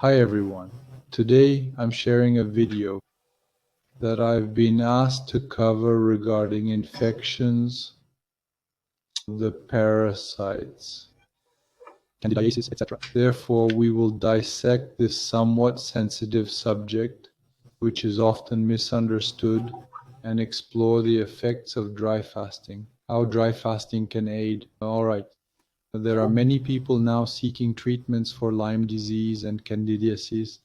Hi everyone. Today I'm sharing a video that I've been asked to cover regarding infections, the parasites, candidiasis, etc. Therefore, we will dissect this somewhat sensitive subject, which is often misunderstood, and explore the effects of dry fasting, how dry fasting can aid. Alright, there are many people now seeking treatments for Lyme disease and candidiasis,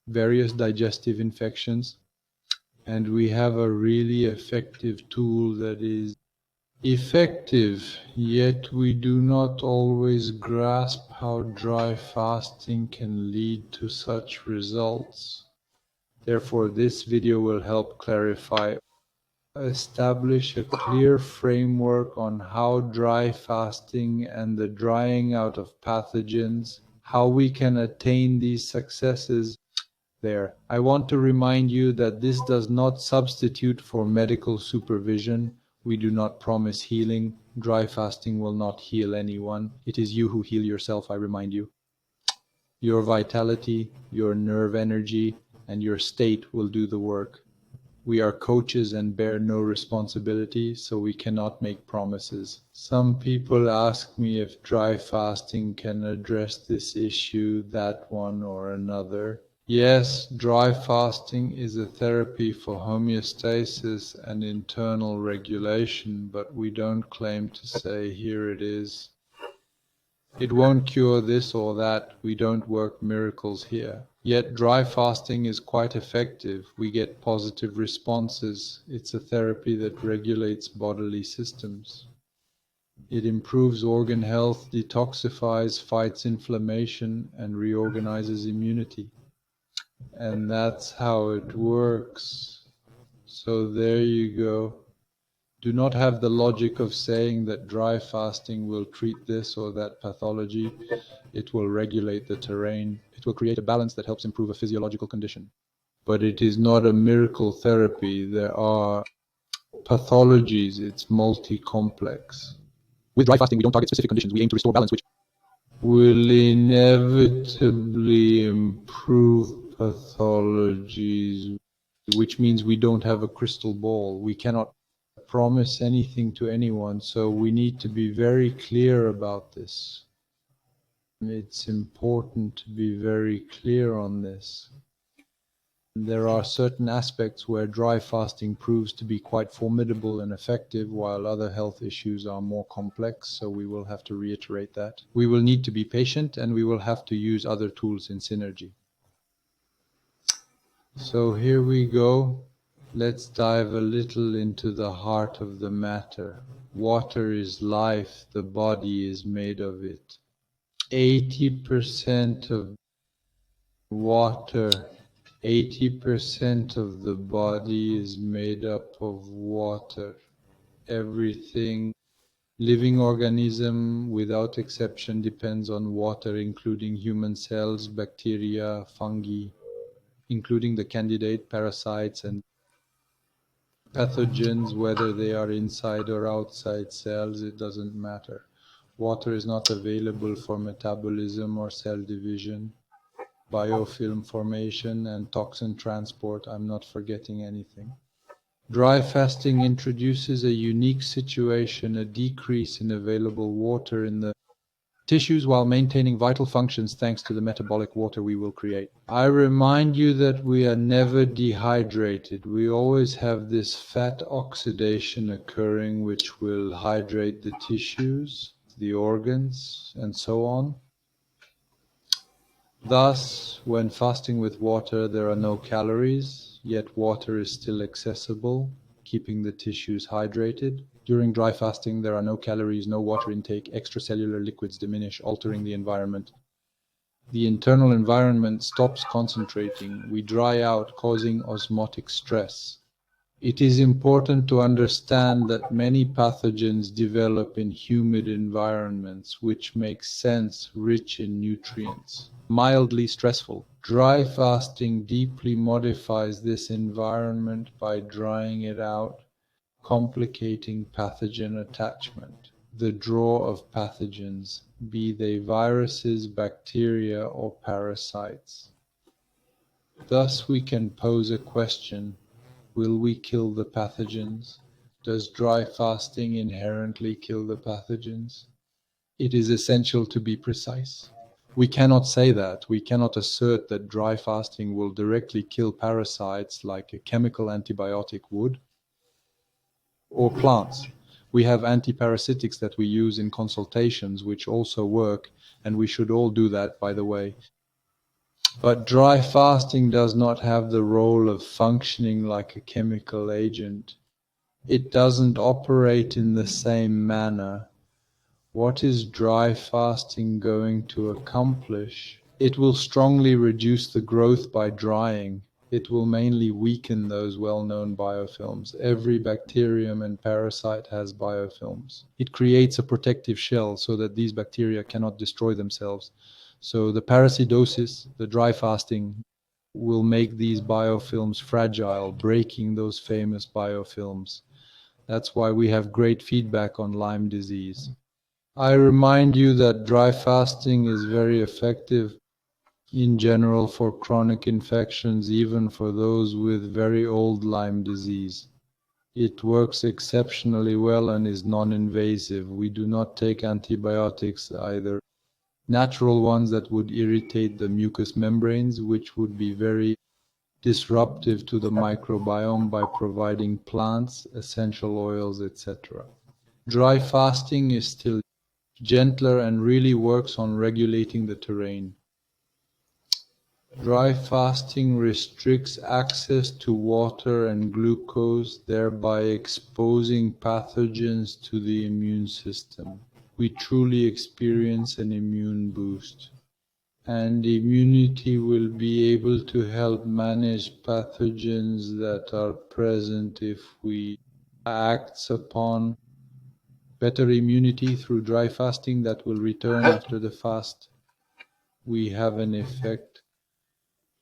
various digestive infections, and we have a really effective tool that is effective, yet we do not always grasp how dry fasting can lead to such results. Therefore, this video will help clarify, establish a clear framework on how dry fasting and the drying out of pathogens, how we can attain these successes. I want to remind you that this does not substitute for medical supervision. We do not promise healing. Dry fasting will not heal anyone. It is you who heal yourself, I remind you. Your vitality, your nerve energy, and your state will do the work. We are coaches and bear no responsibility, so we cannot make promises. Some people ask me if dry fasting can address this issue, that one or another. Yes, dry fasting is a therapy for homeostasis and internal regulation, but we don't claim to say, here it is. It won't cure this or that. We don't work miracles here. Yet dry fasting is quite effective. We get positive responses. It's a therapy that regulates bodily systems. It improves organ health, detoxifies, fights inflammation, and reorganizes immunity. And that's how it works. So there you go. Do not have the logic of saying that dry fasting will treat this or that pathology. It will regulate the terrain. It will create a balance that helps improve a physiological condition. But it is not a miracle therapy. There are pathologies. It's multi-complex. With dry fasting, we don't target specific conditions. We aim to restore balance, which will inevitably improve pathologies, which means we don't have a crystal ball. We cannot promise anything to anyone, so we need to be very clear about this. It's important to be very clear on this. There are certain aspects where dry fasting proves to be quite formidable and effective, while other health issues are more complex, so we will have to reiterate that. We will need to be patient, and we will have to use other tools in synergy. So here we go. Let's dive a little into the heart of the matter. Water is life. The body is made of it. 80% of water, 80% of the body is made up of water. Everything, living organism without exception, depends on water, including human cells, bacteria, fungi, including the candidate, parasites, and pathogens, whether they are inside or outside cells, it doesn't matter. Water is not available for metabolism or cell division, biofilm formation, and toxin transport. I'm not forgetting anything. Dry fasting introduces a unique situation, a decrease in available water in the tissues while maintaining vital functions thanks to the metabolic water we will create. I remind you that we are never dehydrated. We always have this fat oxidation occurring which will hydrate the tissues, the organs, and so on. Thus, when fasting with water, there are no calories, yet water is still accessible, keeping the tissues hydrated. During dry fasting, there are no calories, no water intake, extracellular liquids diminish, altering the environment. The internal environment stops concentrating. We dry out, causing osmotic stress. It is important to understand that many pathogens develop in humid environments, which makes sense, rich in nutrients. Mildly stressful. Dry fasting deeply modifies this environment by drying it out, complicating pathogen attachment, the draw of pathogens. be they viruses, bacteria, or parasites. Thus we can pose a question: will we kill the pathogens? Does dry fasting inherently kill the pathogens? It is essential to be precise. We cannot say that. We cannot assert that dry fasting will directly kill parasites like a chemical antibiotic would, or plants. We have antiparasitics that we use in consultations which also work, and we should all do that, by the way. But dry fasting does not have the role of functioning like a chemical agent. It doesn't operate in the same manner. What is dry fasting going to accomplish? It will strongly reduce the growth by drying. It will mainly weaken those well-known biofilms. Every bacterium and parasite has biofilms. It creates a protective shell so that these bacteria cannot destroy themselves. So the parasidosis, the dry fasting, will make these biofilms fragile, breaking those famous biofilms. That's why we have great feedback on Lyme disease. I remind you that dry fasting is very effective in general for chronic infections, even for those with very old Lyme disease. It works exceptionally well and is non-invasive. We do not take antibiotics either. Natural ones that would irritate the mucous membranes, which would be very disruptive to the microbiome by providing plants, essential oils, etc. Dry fasting is still gentler and really works on regulating the terrain. Dry fasting restricts access to water and glucose, thereby exposing pathogens to the immune system. We truly experience an immune boost, and immunity will be able to help manage pathogens that are present if we act upon better immunity through dry fasting that will return after the fast. We have an effect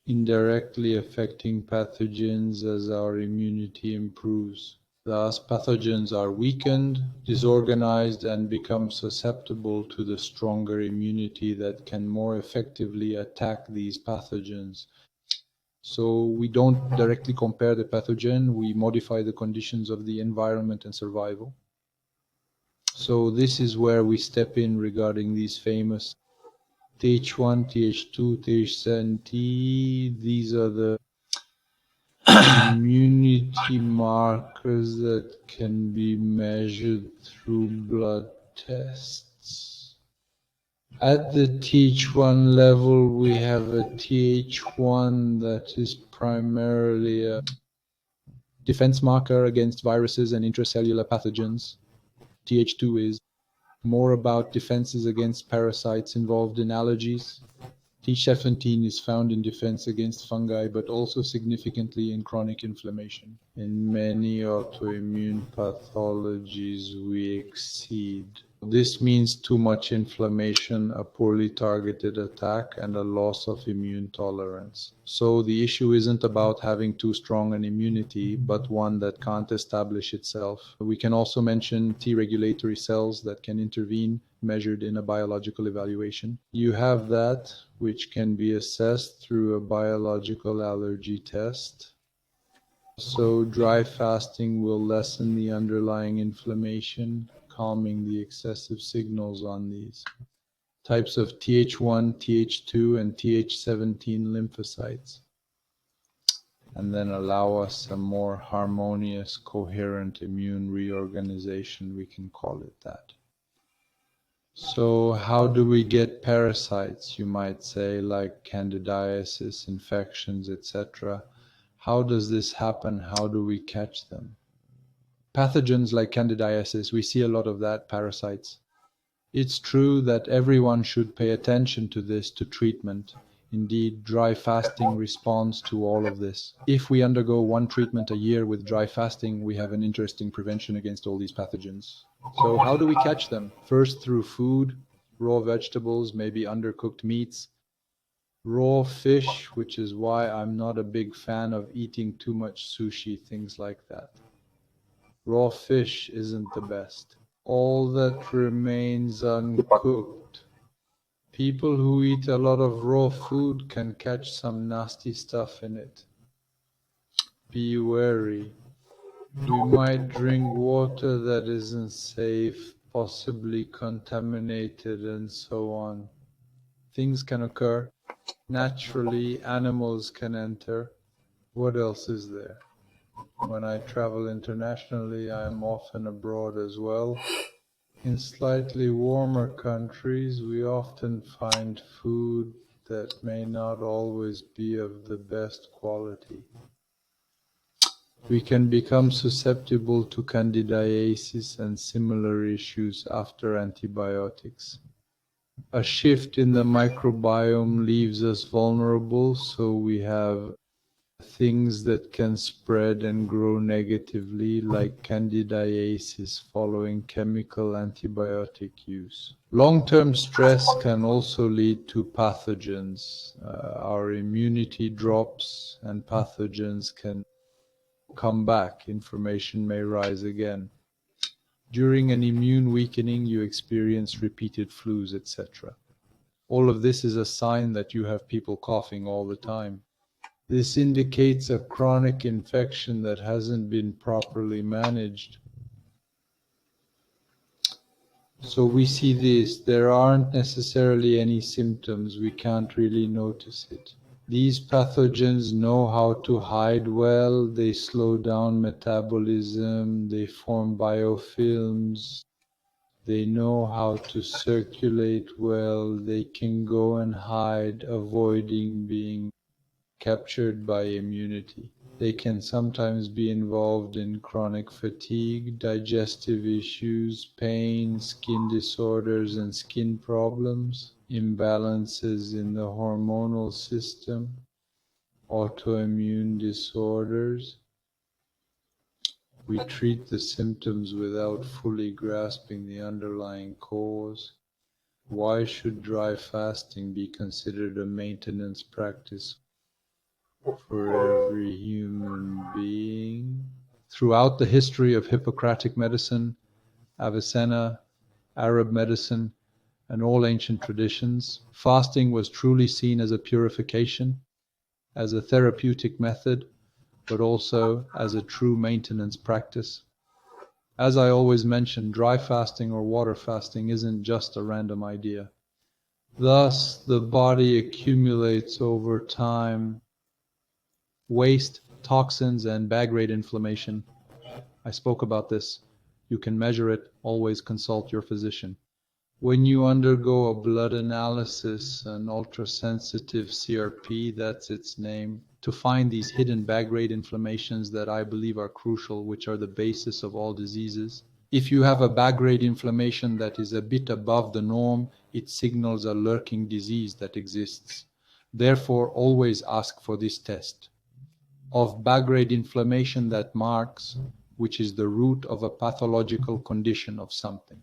indirectly affecting pathogens as our immunity improves. Thus, pathogens are weakened, disorganized, and become susceptible to the stronger immunity that can more effectively attack these pathogens. So we don't directly compare the pathogen, we modify the conditions of the environment and survival. So this is where we step in regarding these famous Th1, Th2, Th7T. These are the immunity markers that can be measured through blood tests. At the Th1 level, we have a Th1 that is primarily a defense marker against viruses and intracellular pathogens. Th2 is more about defenses against parasites involved in allergies. Th17 is found in defense against fungi, but also significantly in chronic inflammation. In many autoimmune pathologies, we exceed. This means too much inflammation, a poorly targeted attack, and a loss of immune tolerance. So the issue isn't about having too strong an immunity, but one that can't establish itself. We can also mention T regulatory cells that can intervene, measured in a biological evaluation. You have that, which can be assessed through a biological allergy test. So dry fasting will lessen the underlying inflammation, calming the excessive signals on these types of Th1, Th2, and Th17 lymphocytes, and then allow us a more harmonious, coherent immune reorganization, we can call it that. So how do we get parasites, you might say, like candidiasis, infections, etc.? How does this happen? How do we catch them? Pathogens like candidiasis, we see a lot of that, parasites. It's true that everyone should pay attention to this, to treatment. Indeed, dry fasting responds to all of this. If we undergo one treatment a year with dry fasting, we have an interesting prevention against all these pathogens. So how do we catch them? First, through food, raw vegetables, maybe undercooked meats, raw fish, which is why I'm not a big fan of eating too much sushi, things like that. Raw fish isn't the best. All that remains uncooked People who eat a lot of raw food can catch some nasty stuff in it. Be wary. We might drink water that isn't safe, possibly contaminated, and so on. Things can occur. Naturally, animals can enter. What else is there? When I travel internationally, I am often abroad as well. In slightly warmer countries, we often find food that may not always be of the best quality. We can become susceptible to candidiasis and similar issues after antibiotics. A shift in the microbiome leaves us vulnerable, so we have things that can spread and grow negatively, like candidiasis following chemical antibiotic use. Long-term stress can also lead to pathogens. Our immunity drops and pathogens can come back. Inflammation may rise again. During an immune weakening, you experience repeated flus, etc. All of this is a sign that you have people coughing all the time. This indicates a chronic infection that hasn't been properly managed. So we see this. There aren't necessarily any symptoms. We can't really notice it. These pathogens know how to hide well. They slow down metabolism. They form biofilms. They know how to circulate well. They can go and hide, avoiding being captured by immunity. They can sometimes be involved in chronic fatigue, digestive issues, pain, skin disorders and skin problems, imbalances in the hormonal system, autoimmune disorders. We treat the symptoms without fully grasping the underlying cause. Why should dry fasting be considered a maintenance practice for every human being? Throughout the history of Hippocratic medicine, Avicenna, Arab medicine, and all ancient traditions, fasting was truly seen as a purification, as a therapeutic method, but also as a true maintenance practice. As I always mention, dry fasting or water fasting isn't just a random idea. Thus, the body accumulates over time waste, toxins, and bag-grade inflammation. I spoke about this. You can measure it. Always consult your physician. When you undergo a blood analysis, an ultrasensitive CRP, that's its name, to find these hidden bag-grade inflammations that I believe are crucial, which are the basis of all diseases. If you have a bag-grade inflammation that is a bit above the norm, it signals a lurking disease that exists. Therefore, always ask for this test. Of bag-grade inflammation that marks, which is the root of a pathological condition of something.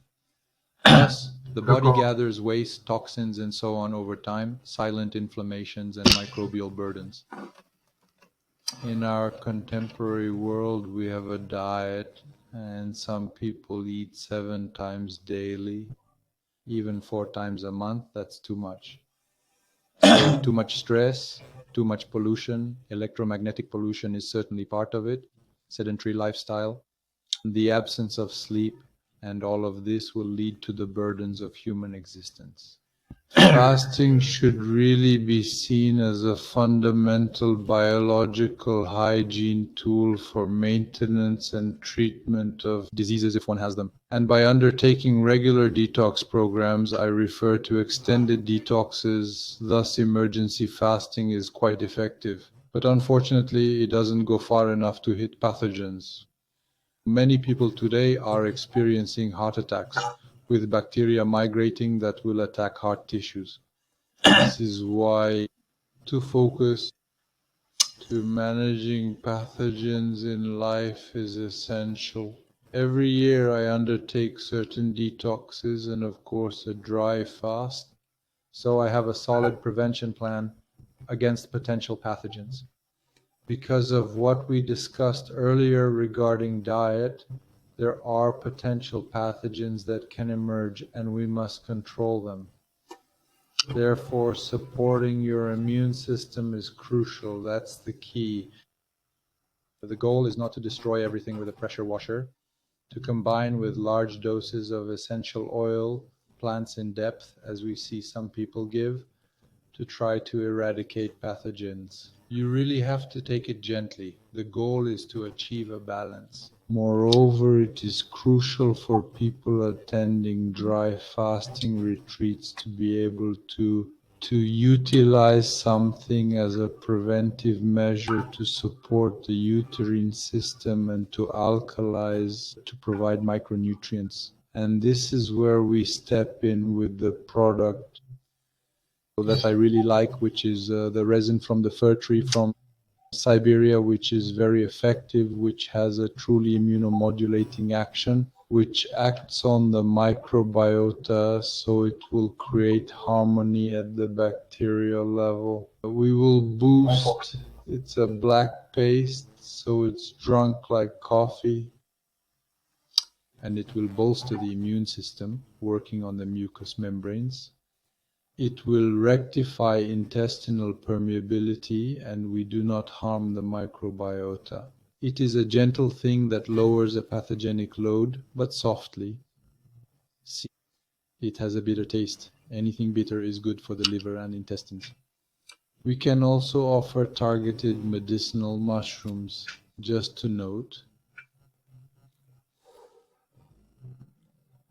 Thus, the body gathers waste, toxins, and so on over time, silent inflammations and microbial burdens. In our contemporary world, we have a diet, and some people eat 7 times daily, even 4 times a month. That's too much. So, too much stress, too much pollution. Electromagnetic pollution is certainly part of it. Sedentary lifestyle, the absence of sleep, and all of this will lead to the burdens of human existence. Fasting should really be seen as a fundamental biological hygiene tool for maintenance and treatment of diseases if one has them. And by undertaking regular detox programs, I refer to extended detoxes, thus emergency fasting is quite effective. But unfortunately, it doesn't go far enough to hit pathogens. Many people today are experiencing heart attacks, with bacteria migrating that will attack heart tissues. This is why to focus to managing pathogens in life is essential. Every year I undertake certain detoxes and of course a dry fast, so I have a solid prevention plan against potential pathogens. Because of what we discussed earlier regarding diet, there are potential pathogens that can emerge and we must control them. Therefore, supporting your immune system is crucial. That's the key. The goal is not to destroy everything with a pressure washer, to combine with large doses of essential oil, plants in depth, as we see some people give, to try to eradicate pathogens. You really have to take it gently. The goal is to achieve a balance. Moreover, it is crucial for people attending dry fasting retreats to be able to utilize something as a preventive measure to support the uterine system and to alkalize, to provide micronutrients. And this is where we step in with the product that I really like, which is the resin from the fir tree from Siberia, which is very effective, which has a truly immunomodulating action, which acts on the microbiota, so it will create harmony at the bacterial level. We will boost, it's a black paste, so it's drunk like coffee, and it will bolster the immune system, working on the mucous membranes. It will rectify intestinal permeability, and we do not harm the microbiota. It is a gentle thing that lowers a pathogenic load, but softly. See, it has a bitter taste. Anything bitter is good for the liver and intestines. We can also offer targeted medicinal mushrooms. Just to note,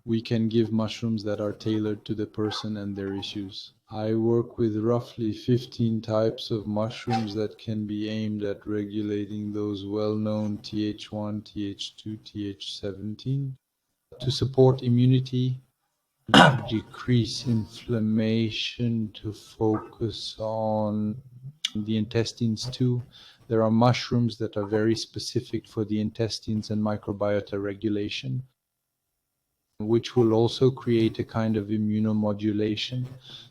we can give mushrooms that are tailored to the person and their issues. I work with roughly 15 types of mushrooms that can be aimed at regulating those well-known Th1, Th2, Th17 to support immunity, to decrease inflammation, to focus on the intestines too. There are mushrooms that are very specific for the intestines and microbiota regulation, which will also create a kind of immunomodulation.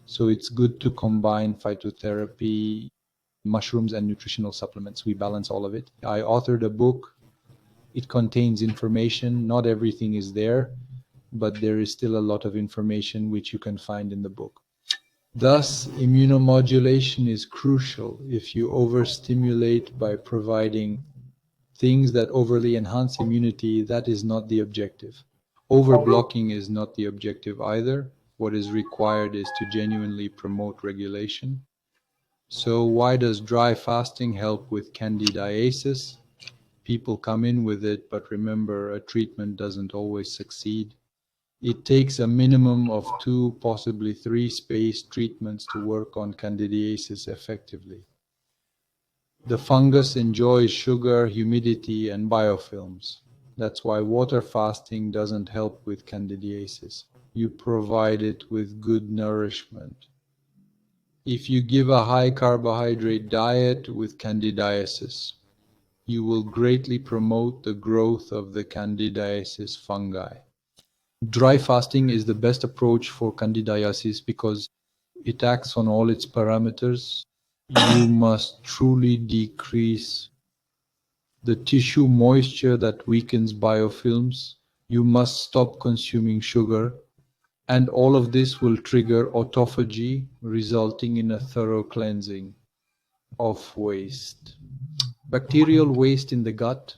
So it's good to combine phytotherapy, mushrooms, and nutritional supplements. We balance all of it. I authored a book. It contains information. Not everything is there, but there is still a lot of information which you can find in the book. Thus, immunomodulation is crucial. If you overstimulate by providing things that overly enhance immunity, that is not the objective. Overblocking is not the objective either. What is required is to genuinely promote regulation. So why does dry fasting help with candidiasis? People come in with it, but remember, a treatment doesn't always succeed. It takes a minimum of 2, possibly 3 spaced treatments to work on candidiasis effectively. The fungus enjoys sugar, humidity, and biofilms. That's why water fasting doesn't help with candidiasis. You provide it with good nourishment. If you give a high carbohydrate diet with candidiasis, you will greatly promote the growth of the candidiasis fungi. Dry fasting is the best approach for candidiasis because it acts on all its parameters. You must truly decrease the tissue moisture that weakens biofilms. You must stop consuming sugar, and all of this will trigger autophagy, resulting in a thorough cleansing of waste. Bacterial waste in the gut,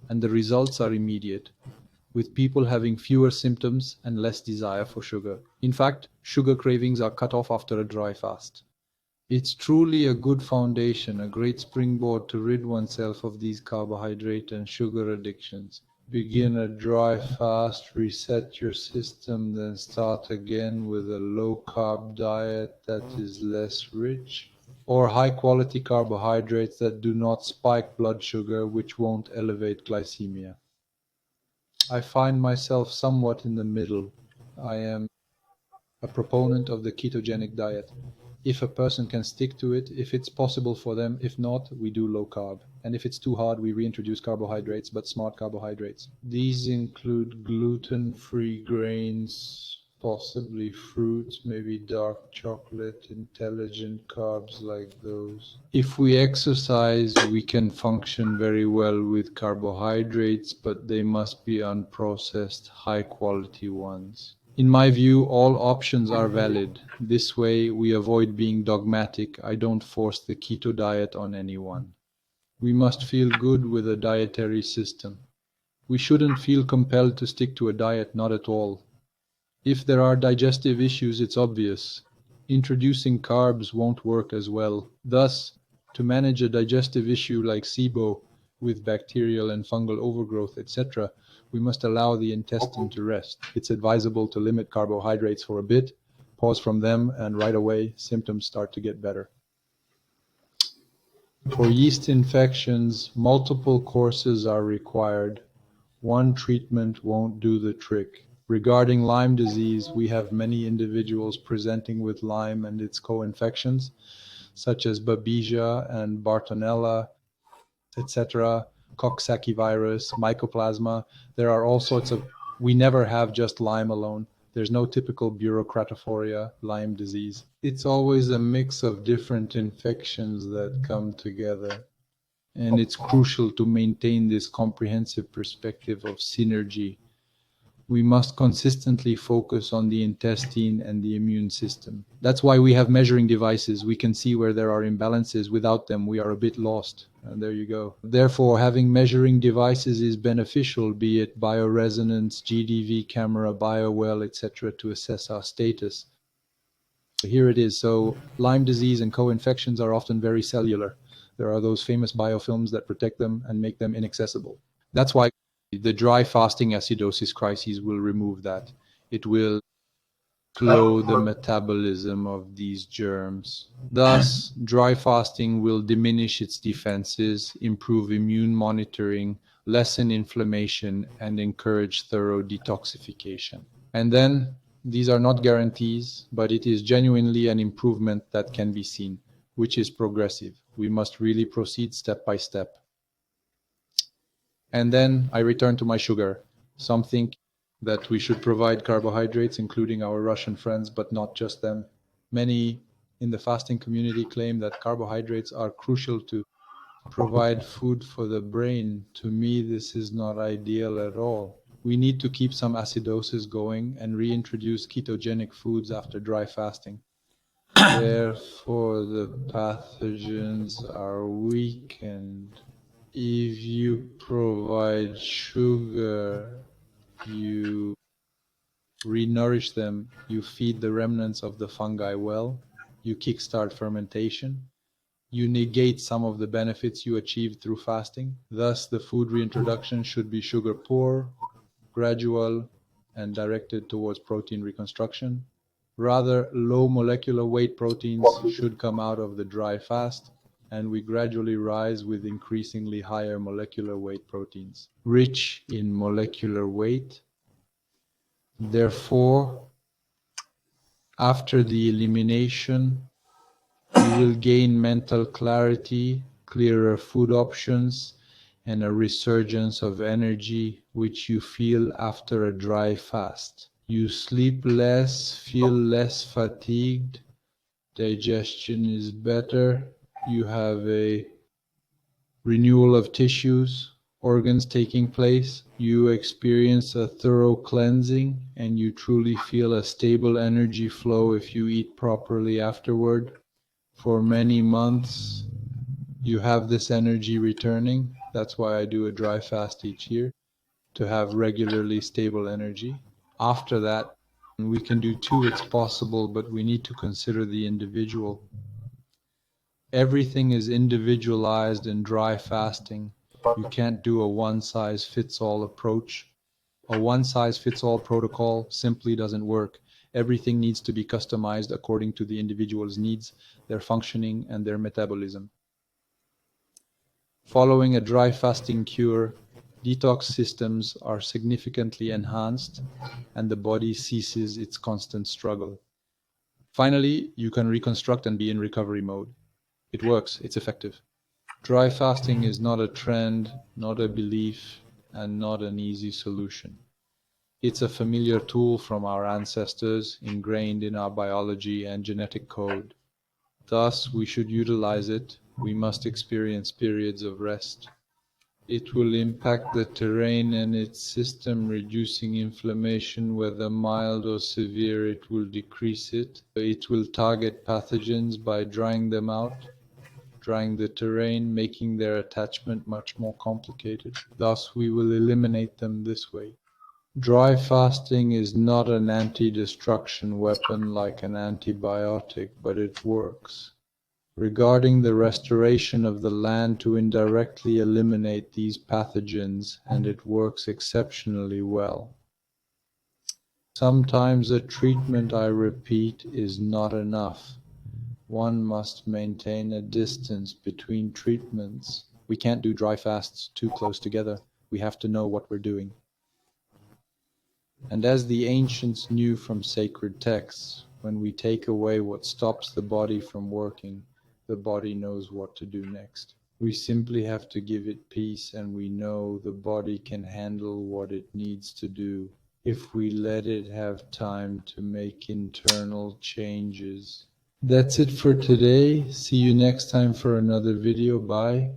and the results are immediate, with people having fewer symptoms and less desire for sugar. In fact, sugar cravings are cut off after a dry fast. It's truly a good foundation, a great springboard to rid oneself of these carbohydrate and sugar addictions. Begin a dry fast, reset your system, then start again with a low-carb diet that is less rich, or high-quality carbohydrates that do not spike blood sugar, which won't elevate glycemia. I find myself somewhat in the middle. I am a proponent of the ketogenic diet. If a person can stick to it, if it's possible for them, if not, we do low carb. And if it's too hard, we reintroduce carbohydrates, but smart carbohydrates. These include gluten-free grains, possibly fruits, maybe dark chocolate, intelligent carbs like those. If we exercise, we can function very well with carbohydrates, but they must be unprocessed, high-quality ones. In my view, all options are valid. This way, we avoid being dogmatic. I don't force the keto diet on anyone. We must feel good with a dietary system. We shouldn't feel compelled to stick to a diet, not at all. If there are digestive issues, it's obvious. Introducing carbs won't work as well. Thus, to manage a digestive issue like SIBO with bacterial and fungal overgrowth, etc., we must allow the intestine to rest. It's advisable to limit carbohydrates for a bit, pause from them, and right away symptoms start to get better. For yeast infections, multiple courses are required. One treatment won't do the trick. Regarding Lyme disease, we have many individuals presenting with Lyme and its co-infections, such as Babesia and Bartonella, etc., Coxsackie virus, Mycoplasma. There are all sorts of. We never have just Lyme alone. There's no typical bureaucratophoria, Lyme disease. It's always a mix of different infections that come together. And it's crucial to maintain this comprehensive perspective of synergy. We must consistently focus on the intestine and the immune system. That's why we have measuring devices. We can see where there are imbalances. Without them, we are a bit lost. And there you go. Therefore, having measuring devices is beneficial, be it bioresonance, GDV camera, BioWell, etc., to assess our status. Here it is. So Lyme disease and co-infections are often very cellular. There are those famous biofilms that protect them and make them inaccessible. That's why the dry fasting acidosis crises will remove that. It will slow the metabolism of these germs. Thus, dry fasting will diminish its defenses, improve immune monitoring, lessen inflammation, and encourage thorough detoxification. And then, these are not guarantees, but it is genuinely an improvement that can be seen, which is progressive. We must really proceed step by step. And then I return to my sugar. Some think that we should provide carbohydrates, including our Russian friends, but not just them. Many in the fasting community claim that carbohydrates are crucial to provide food for the brain. To me, this is not ideal at all. We need to keep some acidosis going and reintroduce ketogenic foods after dry fasting. Therefore, the pathogens are weakened. If you provide sugar, you re-nourish them, you feed the remnants of the fungi well, you kickstart fermentation, you negate some of the benefits you achieved through fasting. Thus, the food reintroduction should be sugar poor, gradual, and directed towards protein reconstruction. Rather, low molecular weight proteins should come out of the dry fast, and we gradually rise with increasingly higher molecular weight proteins, rich in molecular weight. Therefore, after the elimination, you will gain mental clarity, clearer food options, and a resurgence of energy which you feel after a dry fast. You sleep less, feel less fatigued, digestion is better, you have a renewal of tissues, organs taking place, you experience a thorough cleansing, and you truly feel a stable energy flow if you eat properly afterward. For many months, you have this energy returning. That's why I do a dry fast each year, to have regularly stable energy. After that, we can do two, it's possible, but we need to consider the individual. Everything is individualized in dry fasting. You can't do a one-size-fits-all approach. A one-size-fits-all protocol simply doesn't work. Everything needs to be customized according to the individual's needs, their functioning, and their metabolism. Following a dry fasting cure, detox systems are significantly enhanced, and the body ceases its constant struggle. Finally, you can reconstruct and be in recovery mode. It works, it's effective. Dry fasting is not a trend, not a belief, and not an easy solution. It's a familiar tool from our ancestors, ingrained in our biology and genetic code. Thus, we should utilize it. We must experience periods of rest. It will impact the terrain and its system, reducing inflammation, whether mild or severe. It will decrease it. It will target pathogens by drying them out, drying the terrain, making their attachment much more complicated. Thus, we will eliminate them this way. Dry fasting is not an anti-destruction weapon like an antibiotic, but it works. Regarding the restoration of the land to indirectly eliminate these pathogens, and it works exceptionally well. Sometimes a treatment, I repeat, is not enough. One must maintain a distance between treatments. We can't do dry fasts too close together. We have to know what we're doing. And as the ancients knew from sacred texts, when we take away what stops the body from working, the body knows what to do next. We simply have to give it peace, and we know the body can handle what it needs to do if we let it have time to make internal changes. That's it for today. See you next time for another video. Bye.